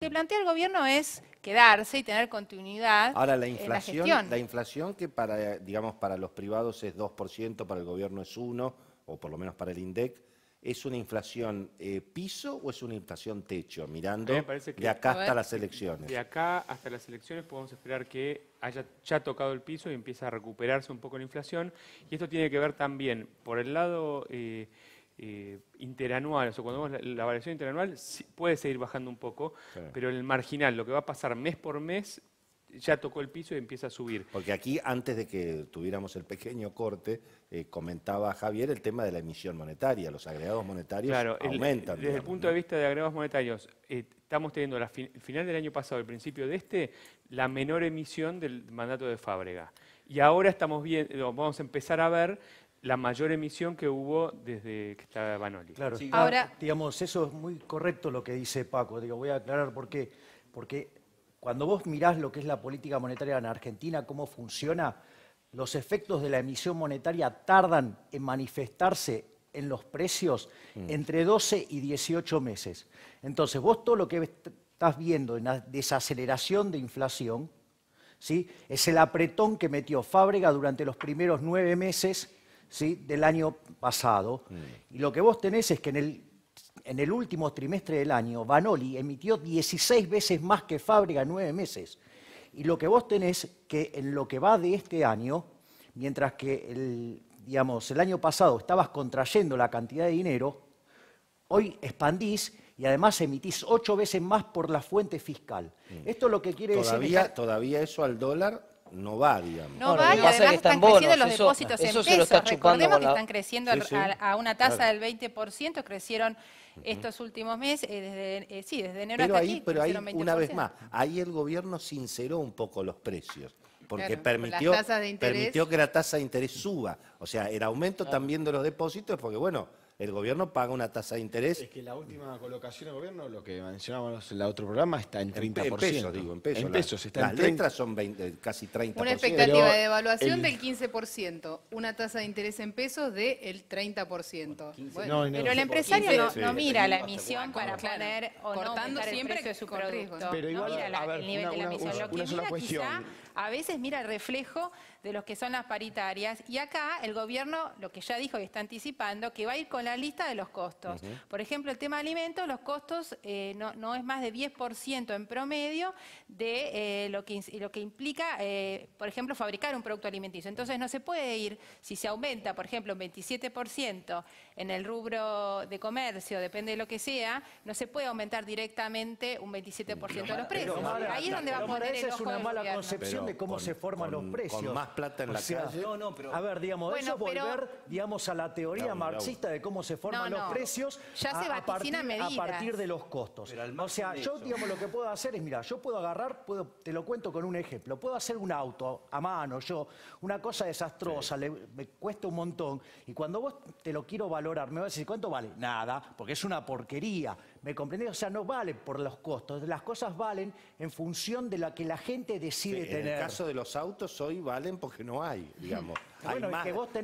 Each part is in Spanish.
Lo que plantea el gobierno es quedarse y tener continuidad Ahora, en la gestión. la inflación que para, digamos, para los privados es 2%, para el gobierno es 1%, o por lo menos para el INDEC, ¿es una inflación piso o es una inflación techo? Mirando de acá hasta las elecciones. De acá hasta las elecciones podemos esperar que haya ya tocado el piso y empiece a recuperarse un poco la inflación. Y esto tiene que ver también por el lado interanual, o sea, cuando vemos la variación interanual puede seguir bajando un poco, pero en el marginal, lo que va a pasar mes por mes, ya tocó el piso y empieza a subir. Porque aquí, antes de que tuviéramos el pequeño corte, comentaba Javier el tema de la emisión monetaria. Los agregados monetarios aumentan. Desde el punto de vista de agregados monetarios, estamos teniendo al final del año pasado, al principio de la menor emisión del mandato de Fábrega. Y ahora estamos viendo, vamos a empezar a ver la mayor emisión que hubo desde que estaba Vanoli. Claro, sí. Ahora, digamos, eso es muy correcto lo que dice Paco. Digo, voy a aclarar por qué. Porque cuando vos mirás lo que es la política monetaria en Argentina, cómo funciona, los efectos de la emisión monetaria tardan en manifestarse en los precios entre 12 y 18 meses. Entonces, vos todo lo que estás viendo en la desaceleración de inflación, ¿sí?, es el apretón que metió Fábrega durante los primeros 9 meses, ¿sí?, del año pasado. Y lo que vos tenés es que en el último trimestre del año, Vanoli emitió 16 veces más que Fábrega en 9 meses. Y lo que vos tenés que en lo que va de este año, mientras que el año pasado estabas contrayendo la cantidad de dinero, hoy expandís y además emitís 8 veces más por la fuente fiscal. Esto lo que quiere decir... Todavía eso al dólar no va, digamos. No va, y además están creciendo los depósitos en pesos. Recordemos que están creciendo a una tasa del 20%, crecieron estos últimos meses, desde enero hasta aquí. Pero ahí, una vez más, ahí el gobierno sinceró un poco los precios, porque permitió que la tasa de interés suba. O sea, el aumento también de los depósitos, porque bueno, el gobierno paga una tasa de interés. Es que la última colocación del gobierno, lo que mencionábamos en el otro programa, está en 30%. En pesos, digo, en pesos. En pesos está las en 30. letras son casi 30%. Una expectativa de devaluación del 15%, una tasa de interés en pesos del 30%. Bueno, pero el empresario no mira la emisión para poner o no aumentar el precio de su producto. Pero igual, no mira el nivel de la emisión. Lo que mira cuestión. quizá a veces mira el reflejo de los que son las paritarias, y acá el gobierno, lo que ya dijo y está anticipando, que va a ir con la lista de los costos. Por ejemplo, el tema de alimentos, los costos no es más de 10% en promedio de lo que implica, por ejemplo, fabricar un producto alimenticio. Entonces no se puede ir, si se aumenta, por ejemplo, un 27% en el rubro de comercio, depende de lo que sea, no se puede aumentar directamente un 27% de los precios. Ahí es donde va a poner el ojo del gobierno. Esa es una mala concepción de cómo se forman los precios. Con más plata en la calle. A ver, digamos, eso es volver, digamos, a la teoría marxista de cómo se forman los precios a partir de los costos. O sea, yo, digamos, lo que puedo hacer es, mira, yo puedo agarrar, te lo cuento con un ejemplo, puedo hacer un auto a mano, una cosa desastrosa, me cuesta un montón, y cuando vos te lo quiero valorar, me vas a decir, ¿cuánto vale? Nada, porque es una porquería. ¿Me comprendés? O sea, no vale por los costos, las cosas valen en función de la que la gente decide tener. En el caso de los autos hoy valen porque no hay, digamos. Bueno,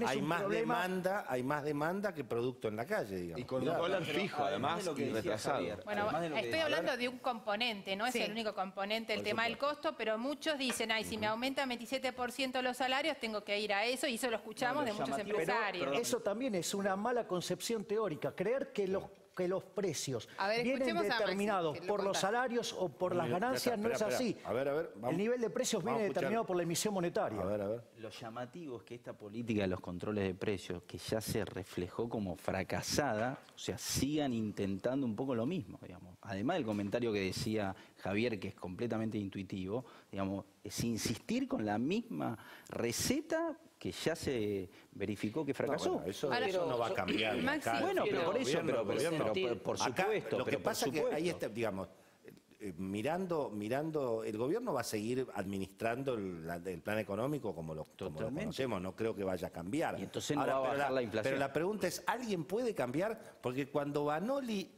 hay más demanda que producto en la calle, digamos. Y con un dólar fijo, además, y retrasado. Bueno, estoy hablando de un componente, no es el único componente el tema del costo, pero muchos dicen, ay, si me aumenta 27% los salarios, tengo que ir a eso, y eso lo escuchamos de muchos empresarios. Pero eso también es una mala concepción teórica, creer que los precios vienen determinados por los salarios o por las ganancias, no es así. El nivel de precios viene determinado por la emisión monetaria. Lo llamativo es que esta política de los controles de precios, que ya se reflejó como fracasada, o sea, sigan intentando un poco lo mismo, digamos. Además del comentario que decía Javier, que es completamente intuitivo, digamos, es insistir con la misma receta que ya se verificó que fracasó. Eso no va a cambiar. Bueno, pero por eso, por supuesto. Lo que pasa es que ahí está, digamos, mirando, el gobierno va a seguir administrando el plan económico como lo conocemos, no creo que vaya a cambiar. Y entonces no va a bajar la inflación. Pero la pregunta es, ¿alguien puede cambiar? Porque cuando Vanoli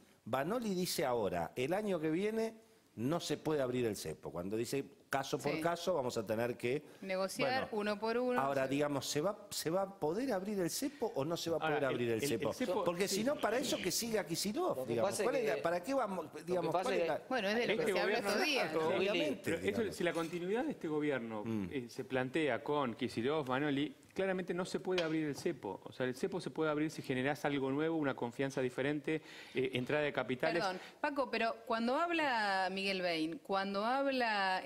dice ahora, el año que viene no se puede abrir el cepo, cuando dice caso por caso vamos a tener que negociar uno por uno. Ahora, digamos, ¿se va a poder abrir el cepo o no se va a poder abrir el cepo? Porque si no, para eso que siga Kicillof, digamos. ¿Para qué vamos? Digamos, bueno, es de lo que se habla estos días. Obviamente. Si la continuidad de este gobierno se plantea con Kicillof, Manoli, claramente no se puede abrir el cepo. O sea, el cepo se puede abrir si generás algo nuevo, una confianza diferente, entrada de capitales. Perdón, Paco, pero cuando habla Miguel Bain, cuando habla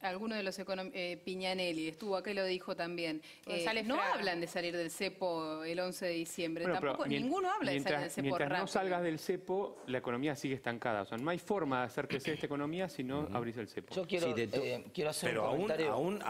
alguno de los Piñanelli, estuvo acá y lo dijo también, no hablan de salir del cepo el 11 de diciembre. Bueno, tampoco ninguno habla de salir del cepo mientras rápido. no salgas del cepo, la economía sigue estancada. O sea, no hay forma de hacer crecer esta economía si no abrís el cepo. Yo quiero hacer un comentario. Aún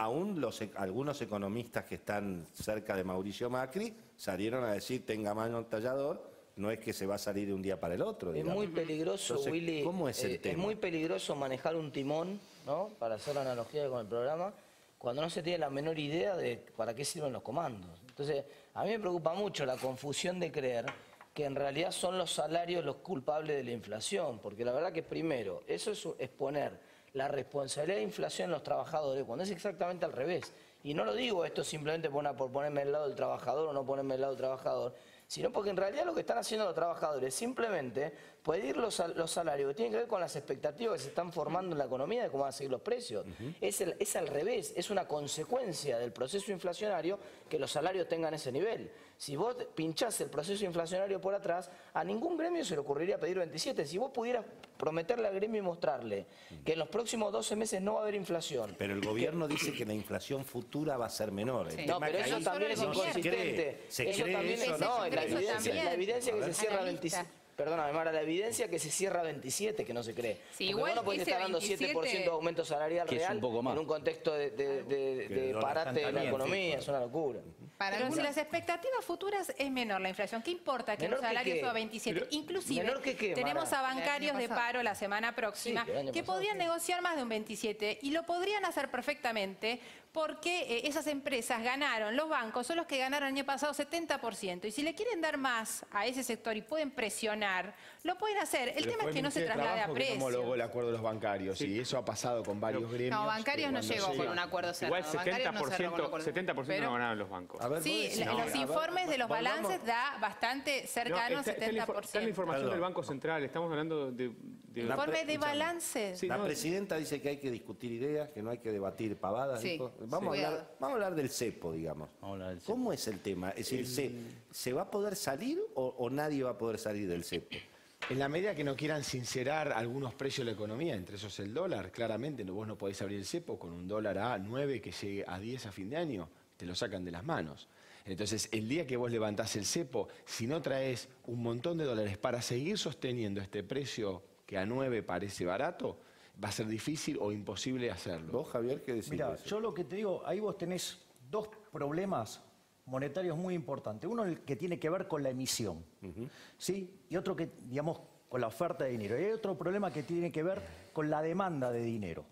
algunos economistas que están cerca de Mauricio Macri salieron a decir tenga mano el tallador, no es que se va a salir de un día para el otro. Es muy peligroso, entonces, Willy. ¿cómo es el tema? Es muy peligroso manejar un timón, ¿no? Para hacer la analogía con el programa, cuando no se tiene la menor idea de para qué sirven los comandos. Entonces, a mí me preocupa mucho la confusión de creer que en realidad son los salarios los culpables de la inflación, porque la verdad que primero, eso es poner la responsabilidad de inflación en los trabajadores, cuando es exactamente al revés. Y no lo digo esto simplemente por ponerme al lado del trabajador o no ponerme al lado del trabajador, sino porque en realidad lo que están haciendo los trabajadores es simplemente pedir los salarios que tienen que ver con las expectativas que se están formando en la economía de cómo van a seguir los precios. Es al revés, es una consecuencia del proceso inflacionario que los salarios tengan ese nivel. Si vos pinchás el proceso inflacionario por atrás, a ningún gremio se le ocurriría pedir 27. Si vos pudieras prometerle al gremio y mostrarle que en los próximos 12 meses no va a haber inflación. Pero el gobierno dice que la inflación futura va a ser menor. No, pero eso también es inconsistente. Eso también es, no, la evidencia que se cierra 27. Perdóname, Mara, la evidencia que se cierra 27, que no se cree. Sí, igual vos no podés estar dando 7% de aumento salarial real en un contexto de parate de la economía, es una locura. Pero si las expectativas futuras es menor la inflación, ¿qué importa que el salario suba a 27? Inclusive tenemos a bancarios de paro la semana próxima que podrían negociar más de un 27 y lo podrían hacer perfectamente porque esas empresas ganaron, los bancos son los que ganaron el año pasado 70%. Y si le quieren dar más a ese sector y pueden presionar, lo pueden hacer. El tema es que no se traslade a precios. Como logró el acuerdo de los bancarios, y eso ha pasado con varios gremios. No, bancarios no llegó con un acuerdo cerrado. Igual 70% no ganaron los bancos. Sí, los informes de los balances da bastante cercano al 70%. Está la información del Banco Central, estamos hablando de informe de balances. La presidenta dice que hay que discutir ideas, que no hay que debatir pavadas. Vamos a hablar del cepo, digamos. ¿Cómo es el tema? Es decir, ¿se va a poder salir o nadie va a poder salir del cepo? En la medida que no quieran sincerar algunos precios de la economía, entre esos el dólar, claramente vos no podés abrir el cepo con un dólar a 9 que llegue a 10 a fin de año, te lo sacan de las manos. Entonces, el día que vos levantás el cepo, si no traes un montón de dólares para seguir sosteniendo este precio que a 9 parece barato, va a ser difícil o imposible hacerlo. ¿Vos, Javier, qué decís? Mira, yo lo que te digo, ahí vos tenés dos problemas monetarios muy importantes. Uno el que tiene que ver con la emisión, ¿sí? Y otro que, digamos, con la oferta de dinero. Y hay otro problema que tiene que ver con la demanda de dinero.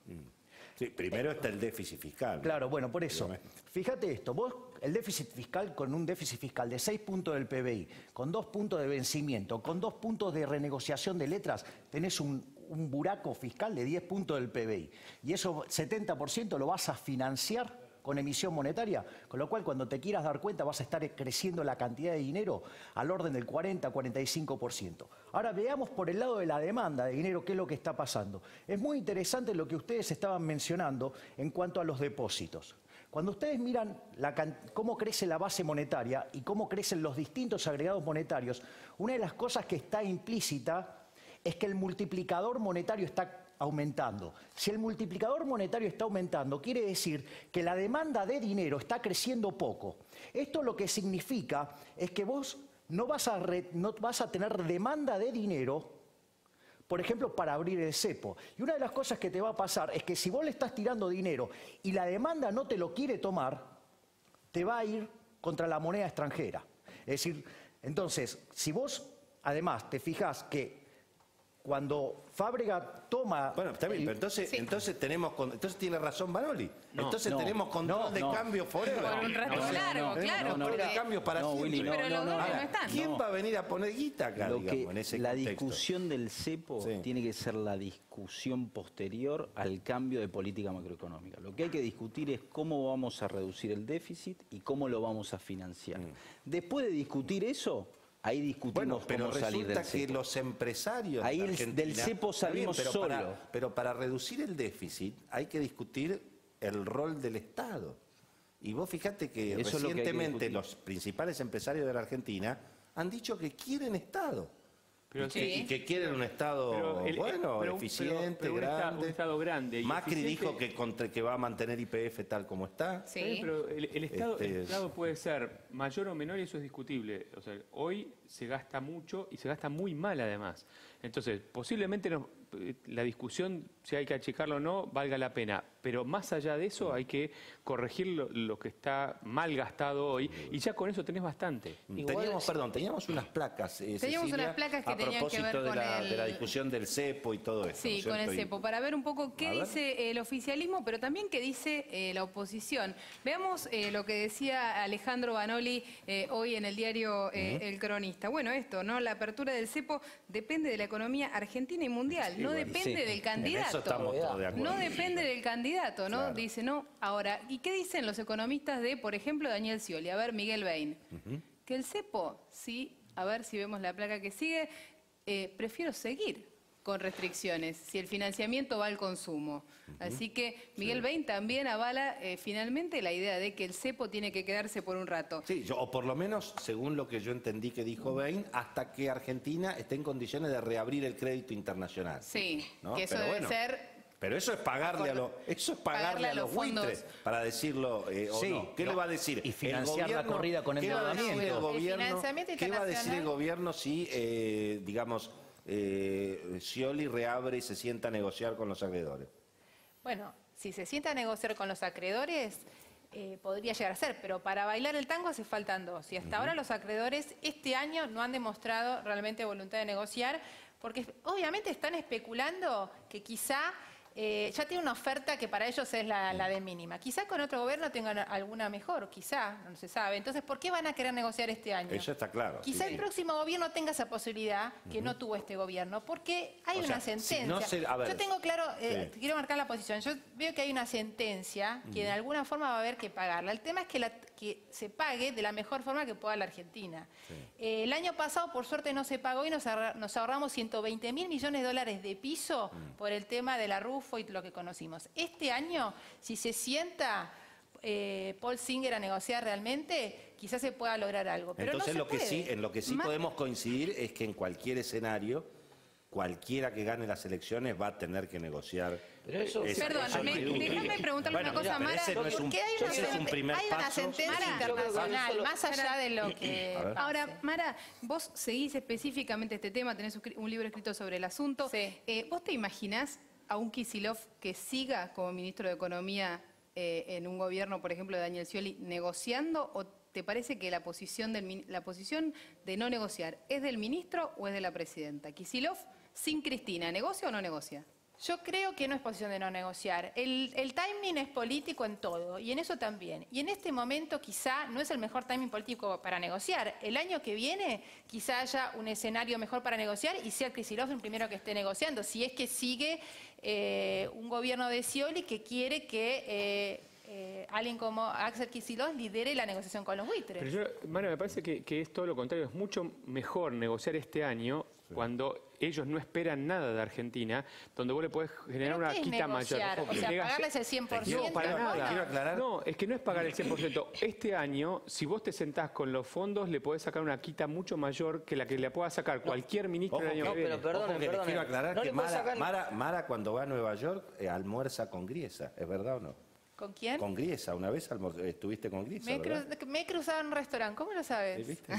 Sí, primero está el déficit fiscal. Claro, bueno, por eso. Fíjate esto, vos el déficit fiscal con un déficit fiscal de 6 puntos del PBI, con 2 puntos de vencimiento, con 2 puntos de renegociación de letras, tenés un buraco fiscal de 10 puntos del PBI. Y eso 70% lo vas a financiar con emisión monetaria, con lo cual cuando te quieras dar cuenta vas a estar creciendo la cantidad de dinero al orden del 40-45%. Ahora veamos por el lado de la demanda de dinero qué es lo que está pasando. Es muy interesante lo que ustedes estaban mencionando en cuanto a los depósitos. Cuando ustedes miran cómo crece la base monetaria y cómo crecen los distintos agregados monetarios, una de las cosas que está implícita es que el multiplicador monetario está aumentando. Si el multiplicador monetario está aumentando, quiere decir que la demanda de dinero está creciendo poco. Esto lo que significa es que vos no vas a tener demanda de dinero, por ejemplo, para abrir el cepo. Y una de las cosas que te va a pasar es que si vos le estás tirando dinero y la demanda no te lo quiere tomar, te va a ir contra la moneda extranjera. Es decir, entonces, si vos además te fijás que cuando Fábrega toma... Bueno, está bien, pero entonces tiene razón Banoli. Entonces tenemos control de cambio forever. Por un rato largo, claro. Control de cambio para siempre. Pero los dólares no están. ¿Quién va a venir a poner guita acá, digamos, en ese la contexto? discusión del cepo tiene que ser la discusión posterior al cambio de política macroeconómica. Lo que hay que discutir es cómo vamos a reducir el déficit y cómo lo vamos a financiar. Después de discutir eso... Ahí discutimos cómo salir del cepo. Que los empresarios ahí del cepo salimos solo. Pero para reducir el déficit hay que discutir el rol del Estado. Y vos fíjate que eso recientemente los principales empresarios de la Argentina han dicho que quieren Estado. Y que quieren un Estado eficiente, grande. Un Estado grande. Macri dijo que va a mantener YPF tal como está. Sí. Pero el Estado puede ser mayor o menor y eso es discutible. O sea, hoy se gasta mucho y se gasta muy mal además. Entonces, posiblemente la discusión, si hay que achicarlo o no, valga la pena. Pero más allá de eso hay que corregir lo que está mal gastado hoy y ya con eso tenés bastante. Teníamos unas placas, teníamos unas placas que tenían que ver con de la discusión del cepo y todo eso. Sí, con el cepo, para ver un poco qué dice el oficialismo, pero también qué dice la oposición. Veamos lo que decía Alejandro Banoli hoy en el diario El Cronista. Bueno, esto, ¿no? La apertura del cepo depende de la economía argentina y mundial, no depende del candidato. En eso estamos todos de acuerdo. No depende del candidato, ¿no? Claro. Dice, no. Ahora, ¿y qué dicen los economistas de, por ejemplo, Daniel Scioli? A ver, Miguel Bain. Que el cepo, sí, a ver si vemos la placa que sigue, prefiero seguir con restricciones, si el financiamiento va al consumo. Así que Miguel Bain también avala finalmente la idea de que el cepo tiene que quedarse por un rato. Sí, o por lo menos, según lo que yo entendí que dijo Bain, hasta que Argentina esté en condiciones de reabrir el crédito internacional. Sí, ¿no? que eso debe ser... Pero eso es pagarle a los buitres, para decirlo o no. ¿Qué le va a decir? Y financiar la corrida con endeudamiento. ¿Qué va a decir el gobierno si, digamos, Scioli reabre y se sienta a negociar con los acreedores? Bueno, si se sienta a negociar con los acreedores, podría llegar a ser, pero para bailar el tango hace faltan dos. Y hasta ahora los acreedores este año no han demostrado realmente voluntad de negociar, porque obviamente están especulando que quizá ya tiene una oferta que para ellos es la de mínima. Quizá con otro gobierno tengan alguna mejor, quizá, no se sabe. Entonces, ¿por qué van a querer negociar este año? Eso está claro. Quizá el próximo gobierno tenga esa posibilidad que no tuvo este gobierno, porque hay una sentencia. Si yo tengo claro, quiero marcar la posición, yo veo que hay una sentencia que de alguna forma va a haber que pagarla. El tema es que se pague de la mejor forma que pueda la Argentina. El año pasado, por suerte, no se pagó y nos ahorramos 120.000 millones de dólares de piso por el tema de la RUF y lo que conocimos. Este año, si se sienta Paul Singer a negociar realmente, quizás se pueda lograr algo. Pero entonces, no en lo que sí podemos coincidir es que en cualquier escenario, cualquiera que gane las elecciones va a tener que negociar. Pero eso, déjame preguntarle una cosa, Mara, porque hay una sentencia internacional, más allá de lo que... Ahora, Mara, vos seguís específicamente este tema, tenés un libro escrito sobre el asunto. ¿Vos te imaginás a un Kicillof que siga como ministro de Economía en un gobierno, por ejemplo, de Daniel Scioli, negociando? ¿O te parece que la posición de no negociar es del ministro o es de la presidenta? Kicillof sin Cristina, ¿negocia o no negocia? Yo creo que no es posición de no negociar. El timing es político en todo, y en eso también. Y en este momento quizá no es el mejor timing político para negociar. El año que viene quizá haya un escenario mejor para negociar y sea Kicillof el primero que esté negociando, si es que sigue un gobierno de Scioli que quiere que alguien como Axel Kicillof lidere la negociación con los buitres. Pero Mara, me parece que es todo lo contrario. Es mucho mejor negociar este año cuando ellos no esperan nada de Argentina, donde vos le podés generar una quita mayor. O sea, pagarles el 100%. No, para nada. No, es que no es pagar el 100%. Este año, si vos te sentás con los fondos, le podés sacar una quita mucho mayor que la que le pueda sacar cualquier ministro el año que viene. Pero quiero aclarar que Mara cuando va a Nueva York almuerza con Griesa, ¿es verdad o no? ¿Con quién? Con Griesa. Una vez estuviste con Griesa, me he cruzado en un restaurante. ¿Cómo lo sabes? ¿Viste?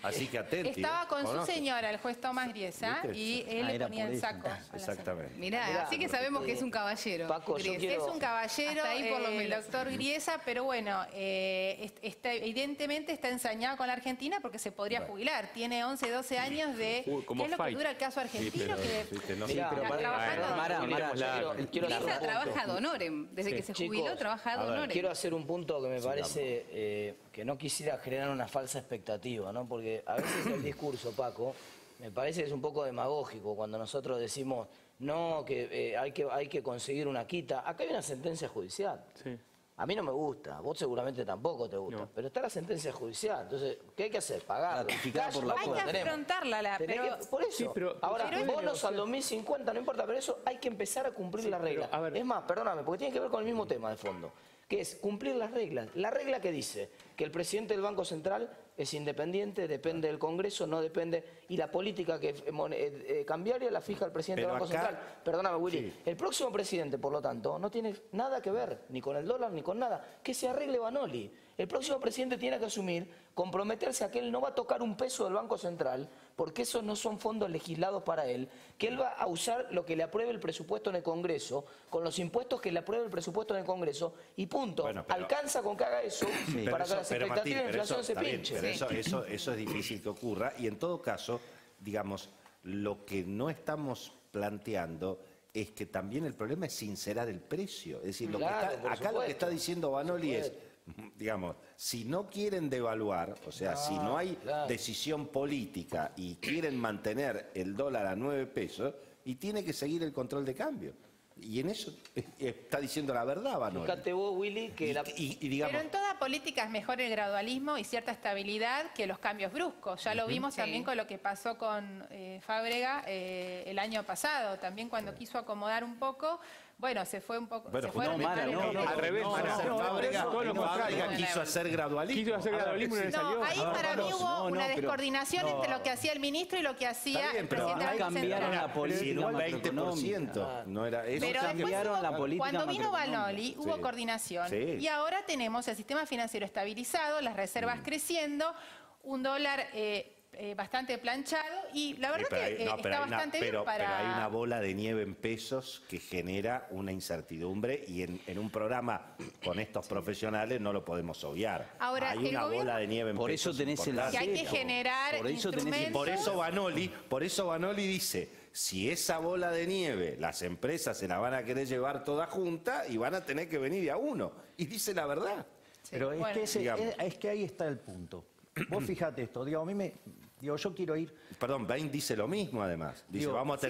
Así que atenti. Estaba con su señora, el juez Tomás Griesa, y él le ponía el saco. Exactamente. Mirá, así que sabemos que es un caballero. Paco, Es un caballero, el doctor Griesa, pero bueno, evidentemente está ensañado con la Argentina porque se podría jubilar. Tiene 11, 12 años de... ¿Qué es lo que dura el caso argentino? Griesa trabaja ad honorem. Desde que se jubiló trabaja ad honorem. Quiero hacer un punto que me parece que no quisiera generar una falsa expectativa, ¿no? Porque a veces el discurso, Paco, me parece que es un poco demagógico cuando nosotros decimos no, que hay que conseguir una quita. Acá hay una sentencia judicial. Sí. A mí no me gusta, a vos seguramente tampoco te gusta, pero está la sentencia judicial. Entonces, ¿qué hay que hacer? Pagarlo. Hay que afrontarla, por eso. Sí, ahora, bonos al 2050, no importa, pero eso hay que empezar a cumplir las reglas. Es más, perdóname, porque tiene que ver con el mismo tema de fondo, que es cumplir las reglas. La regla que dice que el presidente del Banco Central es independiente, depende del Congreso, no depende, y la política cambiaria la fija el presidente del Banco Central. Perdóname, Willy. Sí. El próximo presidente, por lo tanto, no tiene nada que ver, ni con el dólar, ni con nada. Que se arregle Vanoli. El próximo presidente tiene que asumir, comprometerse a que él no va a tocar un peso del Banco Central, porque esos no son fondos legislados para él, que él va a usar lo que le apruebe el presupuesto en el Congreso, con los impuestos que le apruebe el presupuesto en el Congreso, y punto. Bueno, alcanza con que haga eso para que las expectativas de inflación se pinchen. Pero eso es difícil que ocurra, y en todo caso, digamos, lo que no estamos planteando es que también el problema es sincerar el precio. Es decir, acá lo que está diciendo Vanoli es, digamos, si no quieren devaluar, o sea, si no hay decisión política y quieren mantener el dólar a 9 pesos, y tiene que seguir el control de cambio. Y en eso está diciendo la verdad, Vanoli. Fíjate vos, Willy, que digamos, pero en toda política es mejor el gradualismo y cierta estabilidad que los cambios bruscos. Ya lo vimos también con lo que pasó con Fábrega el año pasado. También cuando quiso acomodar un poco, bueno, se fue un poco... Bueno, al revés. Fábrega quiso hacer gradualismo. Quiso hacer gradualismo y no le salió. Ahí para mí hubo una descoordinación entre lo que hacía el ministro y lo que hacía el presidente del Banco Central. Cambiaron la política un 20%. No era eso. Pero después cuando vino Vanoli hubo coordinación. Y ahora tenemos el sistema financiero estabilizado, las reservas creciendo, un dólar... bastante planchado y la verdad está bastante bien para... Pero hay una bola de nieve en pesos que genera una incertidumbre y en un programa con estos profesionales no lo podemos obviar. Ahora, hay una bola de nieve en pesos. Por eso tenés el... Que hay que generar instrumentos... Por eso Vanoli dice, si esa bola de nieve las empresas se la van a querer llevar toda junta y van a tener que venir de a uno. Y dice la verdad. Sí, pero es que ahí está el punto. Vos fíjate esto, digo, yo quiero ir... Perdón, Bain dice lo mismo además. Dice, vamos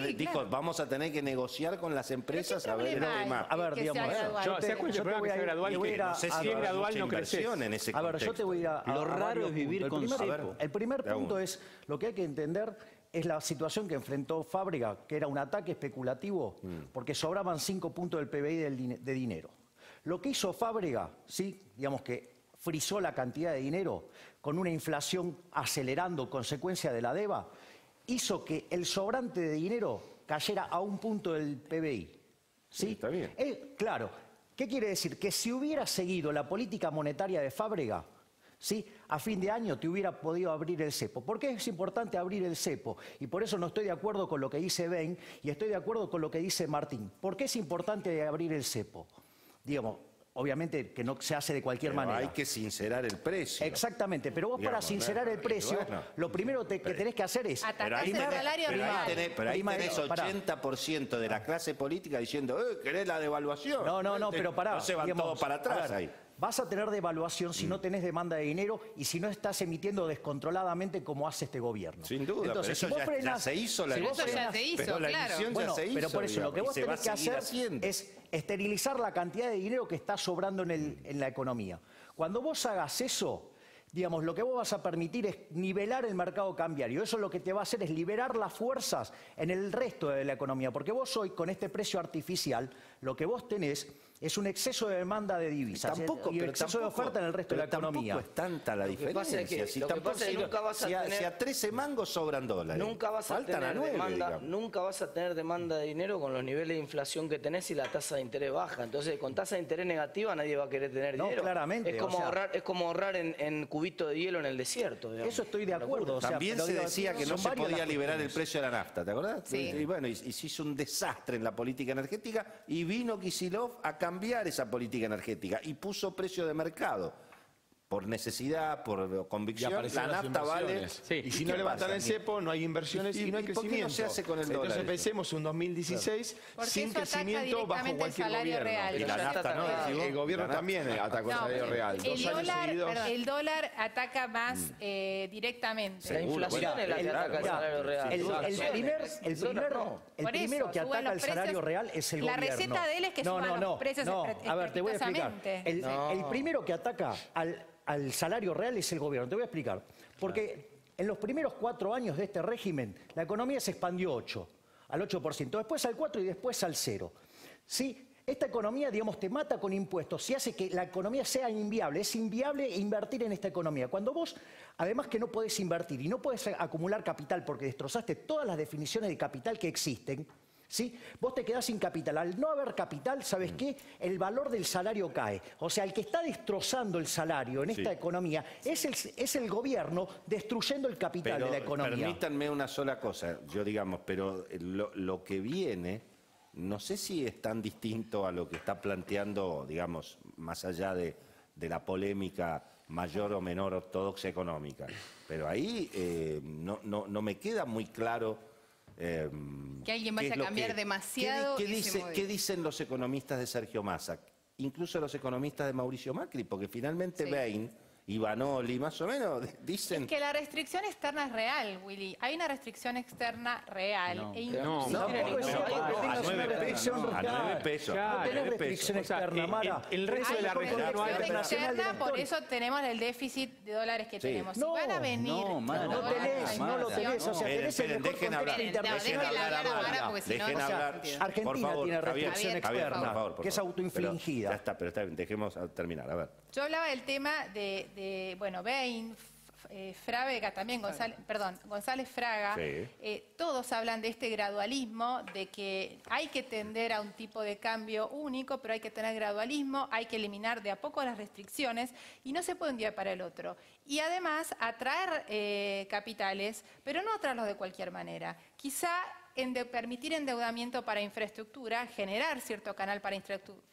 a tener que negociar con las empresas a ver lo demás. A ver, digamos, no sé si es gradual, no creces. A ver, yo te voy a... Lo raro es vivir con cepo. El primer punto es, lo que hay que entender es la situación que enfrentó Fábrega, que era un ataque especulativo, porque sobraban 5 puntos del PBI de dinero. Lo que hizo Fábrega, ¿sí? Digamos que frizó la cantidad de dinero con una inflación acelerando consecuencia de la DEVA, hizo que el sobrante de dinero cayera a 1 punto del PBI. ¿Sí? Está bien. Claro. ¿Qué quiere decir? Que si hubiera seguido la política monetaria de Fábrega, ¿sí? A fin de año te hubiera podido abrir el cepo. ¿Por qué es importante abrir el cepo? Y por eso no estoy de acuerdo con lo que dice Ben y estoy de acuerdo con lo que dice Martín. ¿Por qué es importante abrir el cepo? Digamos, obviamente que no se hace de cualquier manera. Hay que sincerar el precio. Exactamente, pero vos para sincerar el precio, lo primero que tenés que hacer es... Atacarse el salario real. Pero ahí tenés 80% de la clase política diciendo, ¿querés la devaluación? No, pero pará. No se van todos para atrás ahí. Vas a tener devaluación si no tenés demanda de dinero y si no estás emitiendo descontroladamente como hace este gobierno. Sin duda, entonces, pero eso ya se hizo. Eso ya se hizo, claro. Pero por eso lo que vos tenés que hacer es esterilizar la cantidad de dinero que está sobrando en la economía. Cuando vos hagas eso, digamos, lo que vos vas a permitir es nivelar el mercado cambiario. Eso lo que te va a hacer es liberar las fuerzas en el resto de la economía, porque vos hoy, con este precio artificial, lo que vos tenés es un exceso de demanda de divisas y exceso de oferta en el resto de la economía. Tampoco es tanta la diferencia. Si a 13 mangos sobran dólares. Nunca vas a tener demanda de dinero con los niveles de inflación que tenés y la tasa de interés baja. Entonces, con tasa de interés negativa nadie va a querer tener dinero. No, claramente. Es como ahorrar en cubito de hielo en el desierto. Digamos. Eso estoy de acuerdo. También se decía que no se podía liberar el precio de la nafta, ¿te acordás? Sí. Y bueno, y se hizo un desastre en la política energética y vino Kicillof a cambiar esa política energética y puso precio de mercado. Por necesidad, por convicción, la nafta vale. Sí. Y si no levantan el cepo, no hay inversiones y no hay crecimiento. ¿Por qué no se hace con el dólar? Entonces pensemos un 2016 sin crecimiento bajo cualquier gobierno. Real. Y la nafta no. El gobierno también atacó el salario real. El dólar ataca más directamente. La inflación es la que ataca el salario real. El primero que ataca el salario real es el gobierno. La receta de él es que suban los precios a ver, te voy a explicar. El primero que ataca al salario real es el gobierno. Te voy a explicar. Porque en los primeros 4 años de este régimen, la economía se expandió al 8%, después al 4% y después al 0%. ¿Sí? Esta economía, digamos, te mata con impuestos y hace que la economía sea inviable. Es inviable invertir en esta economía. Cuando vos, además que no podés invertir y no podés acumular capital porque destrozaste todas las definiciones de capital que existen, ¿sí? Vos te quedás sin capital. Al no haber capital, ¿sabes qué? El valor del salario cae. O sea, el que está destrozando el salario en esta economía es el gobierno destruyendo el capital de la economía. Permítanme una sola cosa, pero lo que viene, no sé si es tan distinto a lo que está planteando, digamos, más allá de la polémica mayor o menor ortodoxia económica. Pero ahí no me queda muy claro. Que alguien vaya a cambiar demasiado. ¿Qué dicen los economistas de Sergio Massa? Incluso los economistas de Mauricio Macri, porque finalmente Bain y Vanoli más o menos dicen... Es que la restricción externa es real, Willy. Hay una restricción externa real. A 9 pesos. No tenés restricción externa, Mara. El resto de la región no hay restricción externa, por eso tenemos el déficit de dólares que tenemos. Si van a venir... No lo tenés. O sea, tenés el mejor contexto internacional. Dejen hablar. Argentina tiene restricción externa, que es autoinfligida. Ya está, pero está bien, dejemos terminar. A ver. Yo hablaba del tema de Bain, Frávega también, González Fraga, todos hablan de este gradualismo, de que hay que tender a un tipo de cambio único, pero hay que tener gradualismo, hay que eliminar de a poco las restricciones y no se puede un día para el otro. Y además atraer capitales, pero no atraerlos de cualquier manera. Quizá permitir endeudamiento para infraestructura, generar cierto canal para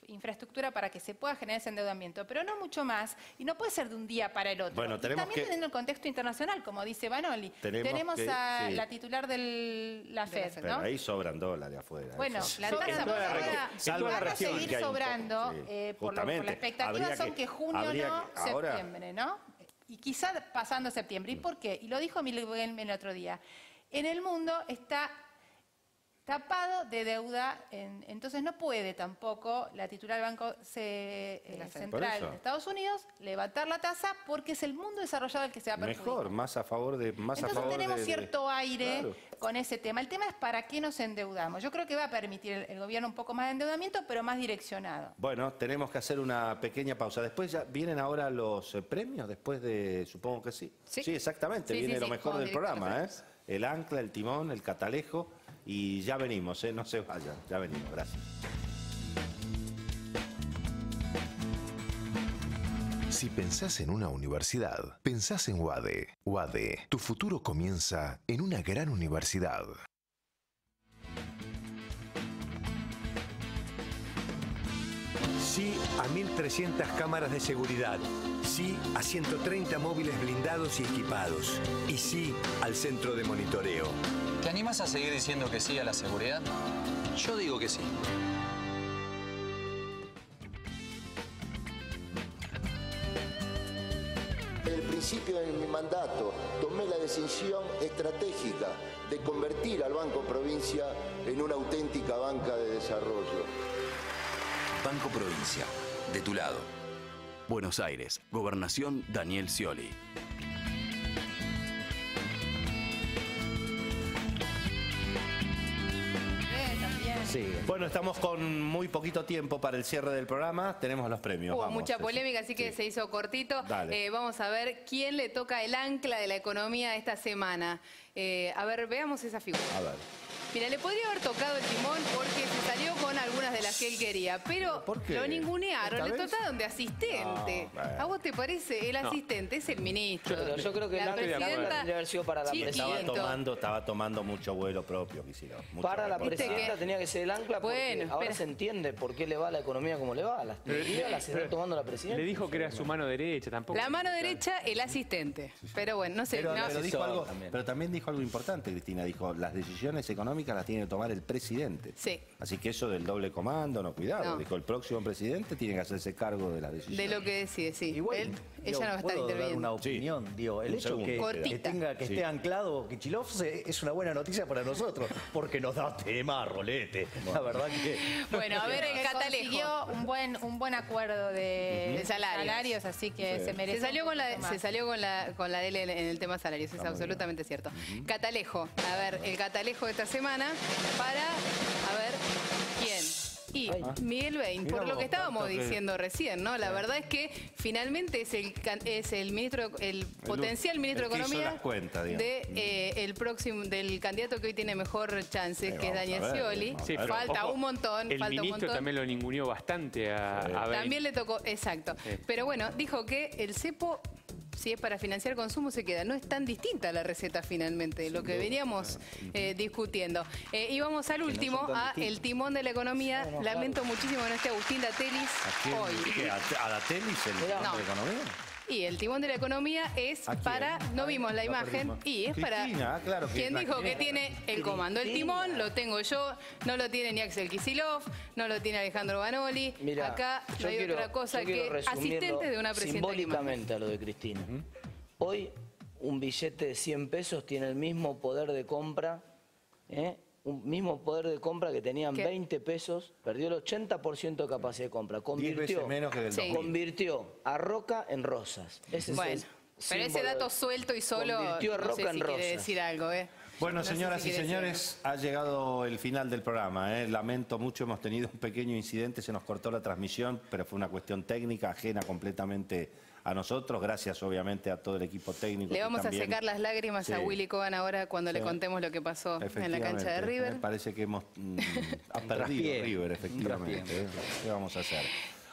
infraestructura para que se pueda generar ese endeudamiento, pero no mucho más, y no puede ser de un día para el otro. Bueno, también teniendo el contexto internacional, como dice Vanoli. Tenemos a la titular de la FED, ¿no? Pero ahí sobran dólares afuera. Bueno, la tasa va a seguir sobrando, por las expectativas son que junio septiembre, ¿no? Y quizá pasando septiembre. ¿Y por qué? Y lo dijo Miguel el otro día. En el mundo está tapado de deuda, entonces no puede tampoco la titular del Banco Central de Estados Unidos levantar la tasa porque es el mundo desarrollado el que se va a perjudicar. Mejor, más a favor de... Entonces tenemos cierto aire con ese tema. El tema es para qué nos endeudamos. Yo creo que va a permitir el gobierno un poco más de endeudamiento, pero más direccionado. Bueno, tenemos que hacer una pequeña pausa. Después ya vienen ahora los premios, después de... Supongo que sí. Sí, exactamente. Viene lo mejor del programa, el ancla, el timón, el catalejo. Y ya venimos, no se vayan, ya venimos, gracias. Si pensás en una universidad, pensás en UADE. UADE, tu futuro comienza en una gran universidad. Sí a 1.300 cámaras de seguridad. Sí a 130 móviles blindados y equipados. Y sí al centro de monitoreo. ¿Te animas a seguir diciendo que sí a la seguridad? Yo digo que sí. Desde el principio de mi mandato tomé la decisión estratégica de convertir al Banco Provincia en una auténtica banca de desarrollo. Banco Provincia, de tu lado. Buenos Aires, Gobernación Daniel Scioli. Sí. Bueno, estamos con muy poquito tiempo para el cierre del programa. Tenemos los premios. Hubo mucha polémica, así que se hizo cortito. Vamos a ver quién le toca el ancla de la economía esta semana. A ver, veamos esa figura. A ver. Mira, le podría haber tocado el timón porque se salió con algunas de las que él quería, pero lo ningunearon, le tocaron de asistente. No, ¿A vos te parece? El asistente es el ministro. Yo creo que la presidenta tendría haber sido para la presidenta. Estaba tomando mucho vuelo propio, Kicillof. Para la presidenta tenía que ser el ancla porque ahora se entiende por qué le va a la economía como le va. Las medidas las está tomando la presidenta. Le dijo que era su mano derecha, tampoco. La mano derecha, el asistente. Pero bueno, no sé. Pero también dijo algo importante, Cristina. Dijo, las decisiones económicas las tiene que tomar el presidente. Sí. Así que eso del doble comando, cuidado. Dijo, el próximo presidente tiene que hacerse cargo de las decisiones. De lo que decide, sí. Igual, ella no va a estar interviniendo. Dar una opinión, el hecho que esté anclado Kicillof es una buena noticia para nosotros, porque nos da tema, rolete. La verdad que... Bueno, a ver, el Catalejo. Consiguió un buen acuerdo de salarios, así que se merece. Se salió con la de él en el tema salarios, es absolutamente cierto. Catalejo, a ver, el Catalejo de esta semana para, a ver, ¿quién? Y Miguel Bain, por lo que estábamos diciendo recién, ¿no? La verdad es que finalmente es el ministro, el potencial ministro de Economía del candidato que hoy tiene mejor chance, que es Daniel Scioli. Sí, falta un montón, el ministro también lo ninguneó bastante a Bain. También le tocó, exacto. Pero bueno, dijo que el cepo, si es para financiar consumo, se queda. No es tan distinta la receta finalmente, de lo que veníamos discutiendo. Y vamos al último, el timón de la economía. Lamento muchísimo que no esté Agustín Datelis hoy. ¿A Datelis el timón de la economía? Y el timón de la economía es para, no vimos la imagen, y es para quien dijo que tiene el comando. El timón lo tengo yo, no lo tiene ni Axel Kicillof, no lo tiene Alejandro Banoli. Mirá, acá no hay otra cosa que asistentes de una presidenta. Simbólicamente a lo de Cristina. Hoy un billete de 100 pesos tiene el mismo poder de compra, un mismo poder de compra que tenían 20 pesos, perdió el 80% de capacidad de compra. 10 veces menos que del 2000. Convirtió a Roca en Rosas. Ese es pero ese dato suelto y solo no sé si quiere decir algo. Bueno, señoras y señores, ha llegado el final del programa. Lamento mucho, hemos tenido un pequeño incidente, se nos cortó la transmisión, pero fue una cuestión técnica ajena completamente a nosotros. Gracias, obviamente, a todo el equipo técnico. Le vamos a secar las lágrimas a Willy Cohen ahora cuando le contemos lo que pasó en la cancha de River. Me parece que hemos perdido River, efectivamente. ¿Qué vamos a hacer?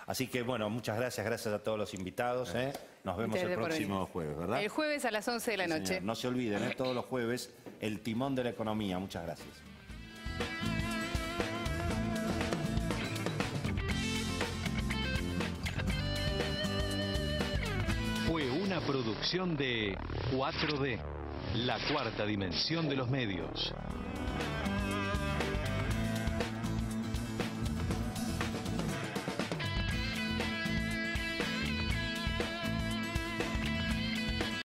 Así que, bueno, muchas gracias. Gracias a todos los invitados. Nos vemos el próximo jueves, ¿verdad? El jueves a las 11 de la noche. Señor. No se olviden, todos los jueves, el timón de la economía. Muchas gracias. Fue una producción de 4D, la cuarta dimensión de los medios.